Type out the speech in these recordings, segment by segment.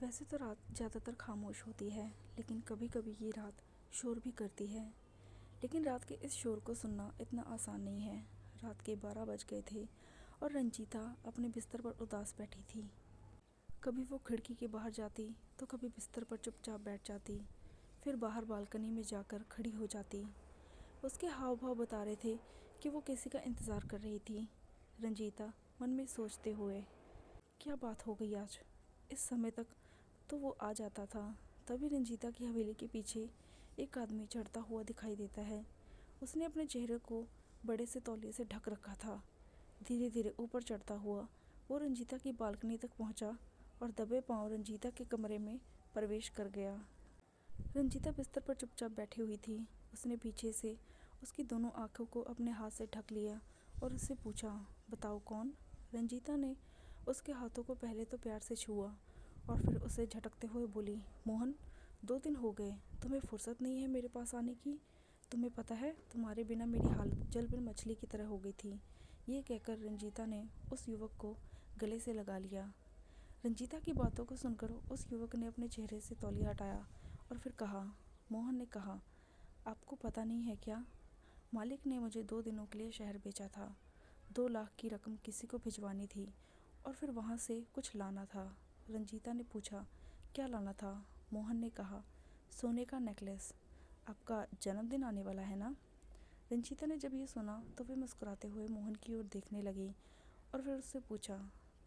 वैसे तो रात ज़्यादातर खामोश होती है, लेकिन कभी कभी ये रात शोर भी करती है। लेकिन रात के इस शोर को सुनना इतना आसान नहीं है। रात के 12 बज गए थे और रंजीता अपने बिस्तर पर उदास बैठी थी। कभी वो खिड़की के बाहर जाती तो कभी बिस्तर पर चुपचाप बैठ जाती, फिर बाहर बालकनी में जाकर खड़ी हो जाती। उसके हाव भाव बता रहे थे कि वो किसी का इंतज़ार कर रही थी। रंजीता मन में सोचते हुए, क्या बात हो गई आज, इस समय तक तो वो आ जाता था। तभी रंजीता की हवेली के पीछे एक आदमी चढ़ता हुआ दिखाई देता है। उसने अपने चेहरे को बड़े से तौलिए से ढक रखा था। धीरे धीरे ऊपर चढ़ता हुआ वो रंजीता की बालकनी तक पहुंचा और दबे पांव रंजीता के कमरे में प्रवेश कर गया। रंजीता बिस्तर पर चुपचाप बैठी हुई थी। उसने पीछे से उसकी दोनों आंखों को अपने हाथ से ढक लिया और उससे पूछा, बताओ कौन। रंजीता ने उसके हाथों को पहले तो प्यार से छुआ और फिर उसे झटकते हुए बोली, मोहन, 2 दिन हो गए, तुम्हें फुर्सत नहीं है मेरे पास आने की। तुम्हें पता है तुम्हारे बिना मेरी हालत जल में मछली की तरह हो गई थी। ये कहकर रंजीता ने उस युवक को गले से लगा लिया। रंजीता की बातों को सुनकर उस युवक ने अपने चेहरे से तौलिया हटाया और फिर कहा, मोहन ने कहा, आपको पता नहीं है क्या, मालिक ने मुझे 2 दिनों के लिए शहर भेजा था। 2 लाख की रकम किसी को भिजवानी थी और फिर वहाँ से कुछ लाना था। रंजीता ने पूछा, क्या लाना था। मोहन ने कहा, सोने का नेकलेस। आपका जन्मदिन आने वाला है ना। रंजीता ने जब ये सुना तो वे मुस्कुराते हुए मोहन की ओर देखने लगी और फिर उससे पूछा,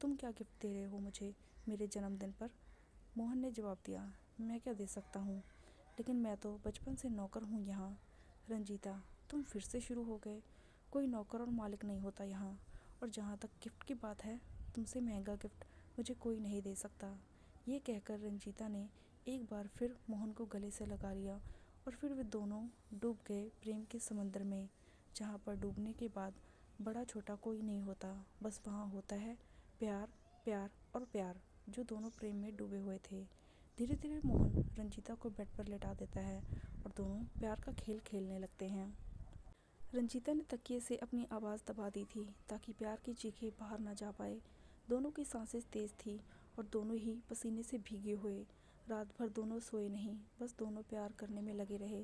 तुम क्या गिफ्ट दे रहे हो मुझे मेरे जन्मदिन पर। मोहन ने जवाब दिया, मैं क्या दे सकता हूँ, लेकिन मैं तो बचपन से नौकर हूँ यहाँ। रंजीता, तुम फिर से शुरू हो गए। कोई नौकर और मालिक नहीं होता यहाँ। और जहाँ तक गिफ्ट की बात है, तुमसे महंगा गिफ्ट मुझे कोई नहीं दे सकता। ये कहकर रंजीता ने एक बार फिर मोहन को गले से लगा लिया और फिर वे दोनों डूब गए प्रेम के समंदर में, जहाँ पर डूबने के बाद बड़ा छोटा कोई नहीं होता, बस वहाँ होता है प्यार, प्यार और प्यार, जो दोनों प्रेम में डूबे हुए थे। धीरे धीरे मोहन रंजीता को बेड पर लेटा देता है और दोनों प्यार का खेल खेलने लगते हैं। रंजीता ने तकिए से अपनी आवाज़ दबा दी थी ताकि प्यार की चीखें बाहर ना जा पाए। दोनों की सांसें तेज थी और दोनों ही पसीने से भीगे हुए। रात भर दोनों सोए नहीं, बस दोनों प्यार करने में लगे रहे।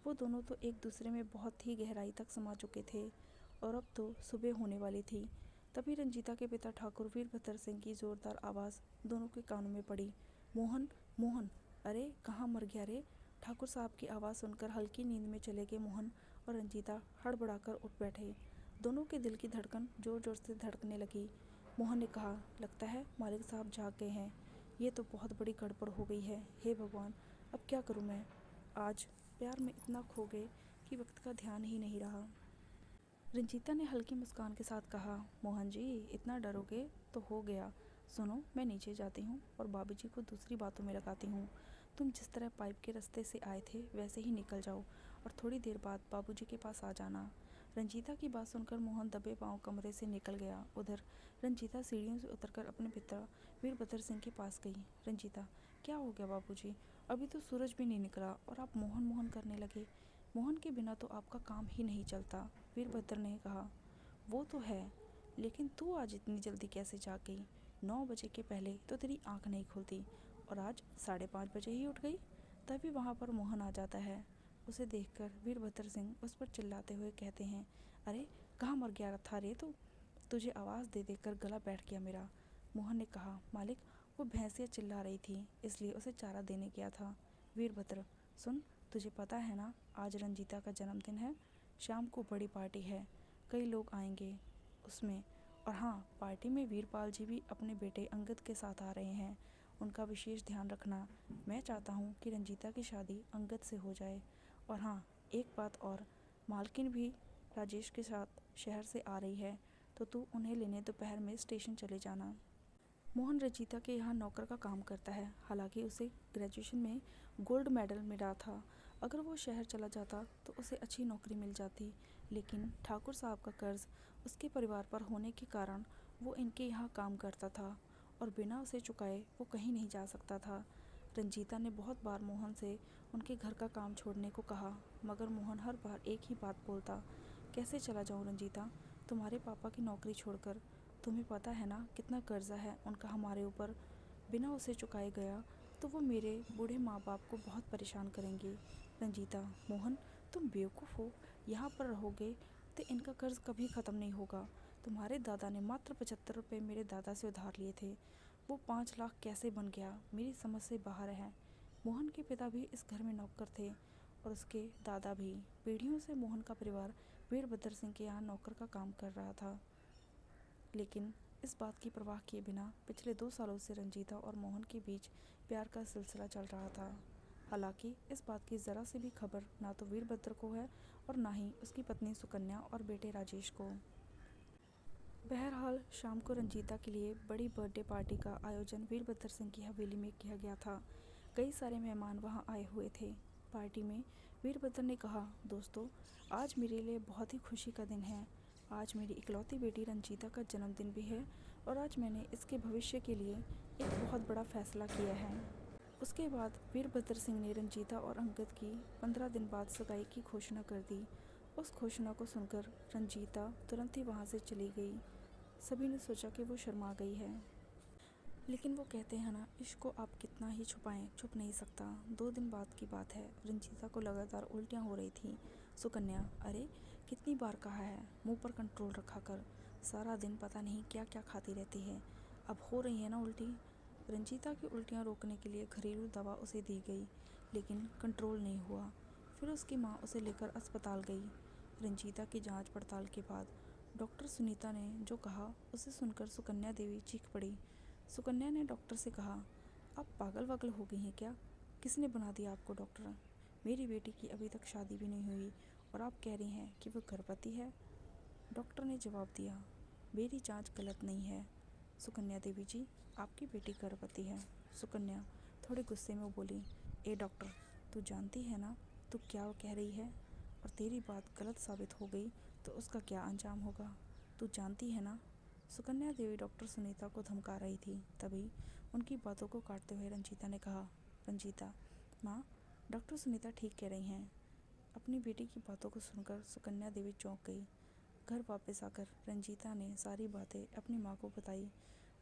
वो दोनों तो एक दूसरे में बहुत ही गहराई तक समा चुके थे और अब तो सुबह होने वाली थी। तभी रंजीता के पिता ठाकुर वीरभद्र सिंह की ज़ोरदार आवाज़ दोनों के कानों में पड़ी, मोहन, मोहन, अरे कहाँ मर गया रे। ठाकुर साहब की आवाज़ सुनकर हल्की नींद में चले गए मोहन और रंजीता हड़बड़ाकर उठ बैठे। दोनों के दिल की धड़कन ज़ोर ज़ोर से धड़कने लगी। मोहन ने कहा, लगता है मालिक साहब जाग गए हैं। ये तो बहुत बड़ी गड़बड़ हो गई है। हे भगवान, अब क्या करूं मैं। आज प्यार में इतना खो गए कि वक्त का ध्यान ही नहीं रहा। रंजीता ने हल्की मुस्कान के साथ कहा, मोहन जी, इतना डरोगे तो हो गया। सुनो, मैं नीचे जाती हूँ और बाबूजी को दूसरी बातों में लगाती हूँ। तुम जिस तरह पाइप के रास्ते से आए थे वैसे ही निकल जाओ और थोड़ी देर बाद बाबूजी के पास आ जाना। रंजीता की बात सुनकर मोहन दबे पांव कमरे से निकल गया। उधर रंजीता सीढ़ियों से उतरकर अपने पिता वीरभद्र सिंह के पास गई। रंजीता, क्या हो गया बाबूजी, अभी तो सूरज भी नहीं निकला और आप मोहन मोहन करने लगे। मोहन के बिना तो आपका काम ही नहीं चलता। वीरभद्र ने कहा, वो तो है, लेकिन तू आज इतनी जल्दी कैसे जाग गई। 9 बजे के पहले तो तेरी आंख नहीं खुलती और आज 5:30 बजे ही उठ गई। तभी वहाँ पर मोहन आ जाता है। उसे देखकर वीरभद्र सिंह उस पर चिल्लाते हुए कहते हैं, अरे कहाँ मर गया था रे तू, तुझे आवाज़ दे देकर गला बैठ गया मेरा। मोहन ने कहा, मालिक, वो भैंसिया चिल्ला रही थी इसलिए उसे चारा देने गया था। वीरभद्र, सुन, तुझे पता है ना आज रंजीता का जन्मदिन है। शाम को बड़ी पार्टी है, कई लोग आएंगे उसमें। और हाँ, पार्टी में वीरपाल जी भी अपने बेटे अंगद के साथ आ रहे हैं। उनका विशेष ध्यान रखना। मैं चाहता हूँ कि रंजीता की शादी अंगद से हो जाए। और हाँ, एक बात और, मालकिन भी राजेश के साथ शहर से आ रही है, तो तू उन्हें लेने दोपहर में स्टेशन चले जाना। मोहन रंजीता के यहाँ नौकर का काम करता है। हालांकि उसे ग्रेजुएशन में गोल्ड मेडल मिला था। अगर वो शहर चला जाता तो उसे अच्छी नौकरी मिल जाती, लेकिन ठाकुर साहब का कर्ज उसके परिवार पर होने के कारण वो इनके यहाँ काम करता था और बिना उसे चुकाए वो कहीं नहीं जा सकता था। रंजीता ने बहुत बार मोहन से उनके घर का काम छोड़ने को कहा, मगर मोहन हर बार एक ही बात बोलता, कैसे चला जाऊँ रंजीता, तुम्हारे पापा की नौकरी छोड़कर। तुम्हें पता है ना कितना कर्जा है उनका हमारे ऊपर। बिना उसे चुकाए गया तो वो मेरे बूढ़े माँ बाप को बहुत परेशान करेंगे। रंजीता: मोहन, तुम बेवकूफ़ हो। यहाँ पर रहोगे तो इनका कर्ज कभी ख़त्म नहीं होगा। तुम्हारे दादा ने मात्र 75 रुपये मेरे दादा से उधार लिए थे। वो 5 लाख कैसे बन गया, मेरी समझ से बाहर है। मोहन के पिता भी इस घर में नौकर थे और उसके दादा भी। पीढ़ियों से मोहन का परिवार वीरभद्र सिंह के यहाँ नौकर का काम कर रहा था। लेकिन इस बात की परवाह किए बिना पिछले 2 सालों से रंजीता और मोहन के बीच प्यार का सिलसिला चल रहा था। हालांकि इस बात की ज़रा सी भी खबर ना तो वीरभद्र को है और ना ही उसकी पत्नी सुकन्या और बेटे राजेश को। बहरहाल शाम को रंजीता के लिए बड़ी बर्थडे पार्टी का आयोजन वीरभद्र सिंह की हवेली में किया गया था। कई सारे मेहमान वहां आए हुए थे। पार्टी में वीरभद्र ने कहा, दोस्तों, आज मेरे लिए बहुत ही खुशी का दिन है। आज मेरी इकलौती बेटी रंजीता का जन्मदिन भी है और आज मैंने इसके भविष्य के लिए एक बहुत बड़ा फैसला किया है। उसके बाद वीरभद्र सिंह ने रंजीता और अंगद की 15 दिन बाद सगाई की घोषणा कर दी। उस घोषणा को सुनकर रंजीता तुरंत ही वहाँ से चली गई। सभी ने सोचा कि वो शर्मा गई है, लेकिन वो कहते हैं ना, इश्क को आप कितना ही छुपाएं, छुप नहीं सकता। 2 दिन बाद की बात है। रंजीता को लगातार उल्टियाँ हो रही थी। सुकन्या: अरे, कितनी बार कहा है मुंह पर कंट्रोल रखा कर। सारा दिन पता नहीं क्या क्या खाती रहती है। अब हो रही है ना उल्टी। रंजीता की उल्टियाँ रोकने के लिए घरेलू दवा उसे दी गई, लेकिन कंट्रोल नहीं हुआ। फिर उसकी माँ उसे लेकर अस्पताल गई। रंजीता की जांच पड़ताल के बाद डॉक्टर सुनीता ने जो कहा उसे सुनकर सुकन्या देवी चीख पड़ी। सुकन्या ने डॉक्टर से कहा, आप पागल वागल हो गई हैं क्या? किसने बना दिया आपको डॉक्टर? मेरी बेटी की अभी तक शादी भी नहीं हुई और आप कह रही हैं कि वो गर्भवती है। डॉक्टर ने जवाब दिया, मेरी जांच गलत नहीं है सुकन्या देवी जी, आपकी बेटी गर्भवती है। सुकन्या थोड़े गुस्से में बोली, ए डॉक्टर, तू जानती है ना तू क्या कह रही है? और तेरी बात गलत साबित हो गई तो उसका क्या अंजाम होगा, तू जानती है ना? सुकन्या देवी डॉक्टर सुनीता को धमका रही थी। तभी उनकी बातों को काटते हुए रंजीता ने कहा, रंजीता माँ, डॉक्टर सुनीता ठीक कह रही हैं। अपनी बेटी की बातों को सुनकर सुकन्या देवी चौंक गई। घर वापस आकर रंजीता ने सारी बातें अपनी माँ को बताई।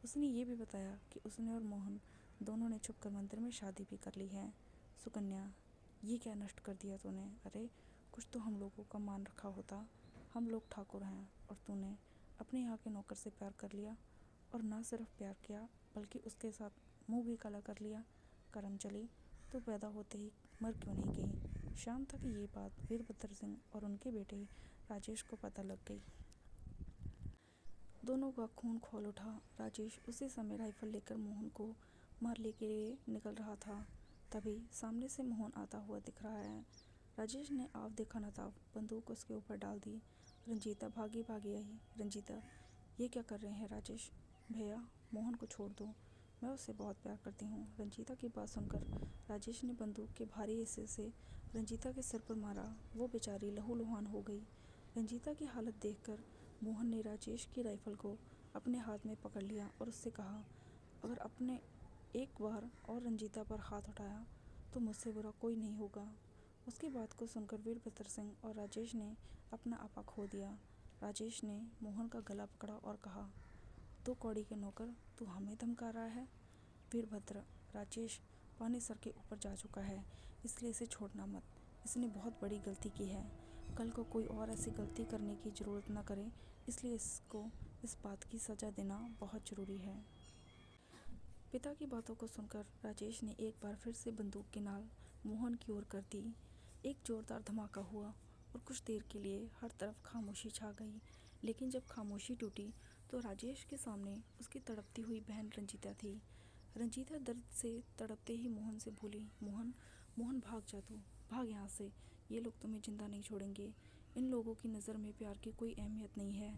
उसने ये भी बताया कि उसने और मोहन दोनों ने छुपकर मंदिर में शादी भी कर ली है। सुकन्या, ये क्या नष्ट कर दिया तूने? अरे, कुछ तो हम लोगों का मान रखा होता। हम लोग ठाकुर हैं और तूने अपने यहाँ के नौकर से प्यार कर लिया, और ना सिर्फ प्यार किया बल्कि उसके साथ मुंह भी काला कर लिया। करम चली, तो पैदा होते ही मर क्यों नहीं गई? शाम तक ये बात वीरभद्र सिंह और उनके बेटे राजेश को पता लग गई। दोनों का खून खौल उठा। राजेश उसी समय राइफल लेकर मोहन को मारने के लिए निकल रहा था। तभी सामने से मोहन आता हुआ दिख रहा है। राजेश ने आव देखा न ताव बंदूक उसके ऊपर डाल दी। रंजीता भागी भागी आई। रंजीता, ये क्या कर रहे हैं राजेश? भैया, मोहन को छोड़ दो, मैं उससे बहुत प्यार करती हूँ। रंजीता की बात सुनकर राजेश ने बंदूक के भारी हिस्से से रंजीता के सिर पर मारा। वो बेचारी लहूलुहान हो गई। रंजीता की हालत देखकर मोहन ने राजेश की राइफल को अपने हाथ में पकड़ लिया और उससे कहा, अगर अपने एक बार और रंजीता पर हाथ उठाया तो मुझसे बुरा कोई नहीं होगा। उसकी बात को सुनकर वीरभद्र सिंह और राजेश ने अपना आपा खो दिया। राजेश ने मोहन का गला पकड़ा और कहा, दो कौड़ी के नौकर, तू हमें धमका रहा है? वीरभद्र: राजेश पानी सर के ऊपर जा चुका है, इसलिए इसे छोड़ना मत। इसने बहुत बड़ी गलती की है। कल को कोई और ऐसी गलती करने की ज़रूरत न करे, इसलिए इसको इस बात की सज़ा देना बहुत ज़रूरी है। पिता की बातों को सुनकर राजेश ने एक बार फिर से बंदूक की नाल मोहन की ओर कर दी। एक जोरदार धमाका हुआ और कुछ देर के लिए हर तरफ खामोशी छा गई। लेकिन जब खामोशी टूटी तो राजेश के सामने उसकी तड़पती हुई बहन रंजीता थी। रंजीता दर्द से तड़पते ही मोहन से बोली, मोहन, मोहन, भाग जा तू, भाग यहाँ से। ये लोग तुम्हें जिंदा नहीं छोड़ेंगे। इन लोगों की नज़र में प्यार की कोई अहमियत नहीं है।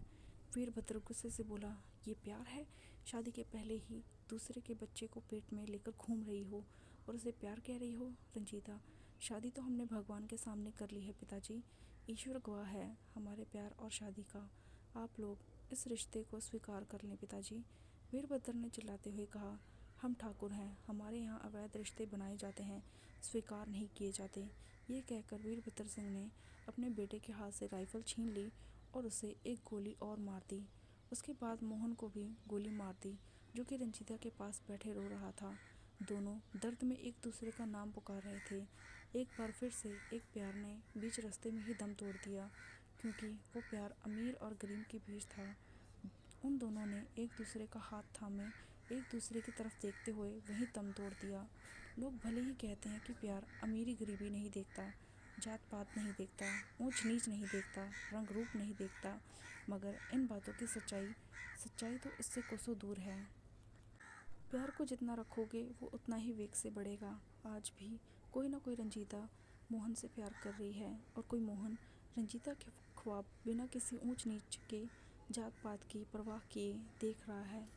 वीरभद्र गुस्से से बोला, ये प्यार है? शादी के पहले ही दूसरे के बच्चे को पेट में लेकर घूम रही हो और उसे प्यार कह रही हो? रंजीता, शादी तो हमने भगवान के सामने कर ली है पिताजी। ईश्वर गवाह है हमारे प्यार और शादी का। आप लोग इस रिश्ते को स्वीकार कर लें पिताजी। वीरभद्र ने चिल्लाते हुए कहा, हम ठाकुर हैं, हमारे यहाँ अवैध रिश्ते बनाए जाते हैं, स्वीकार नहीं किए जाते। ये कहकर वीरभद्र सिंह ने अपने बेटे के हाथ से राइफल छीन ली और उसे एक गोली और मार दी। उसके बाद मोहन को भी गोली मार दी जो कि रंजीता के पास बैठे रो रहा था। दोनों दर्द में एक दूसरे का नाम पुकार रहे थे। एक बार फिर से एक प्यार ने बीच रास्ते में ही दम तोड़ दिया, क्योंकि वो प्यार अमीर और गरीब के बीच था। उन दोनों ने एक दूसरे का हाथ थामे एक दूसरे की तरफ देखते हुए वहीं दम तोड़ दिया। लोग भले ही कहते हैं कि प्यार अमीरी गरीबी नहीं देखता, जात पात नहीं देखता, ऊंच नीच नहीं देखता, रंग रूप नहीं देखता, मगर इन बातों की सच्चाई तो इससे कोसों दूर है। प्यार को जितना रखोगे वो उतना ही वेग से बढ़ेगा। आज भी कोई ना कोई रंजीता मोहन से प्यार कर रही है, और कोई मोहन रंजीता के ख्वाब बिना किसी ऊंच नीच के, जात पात की परवाह किए देख रहा है।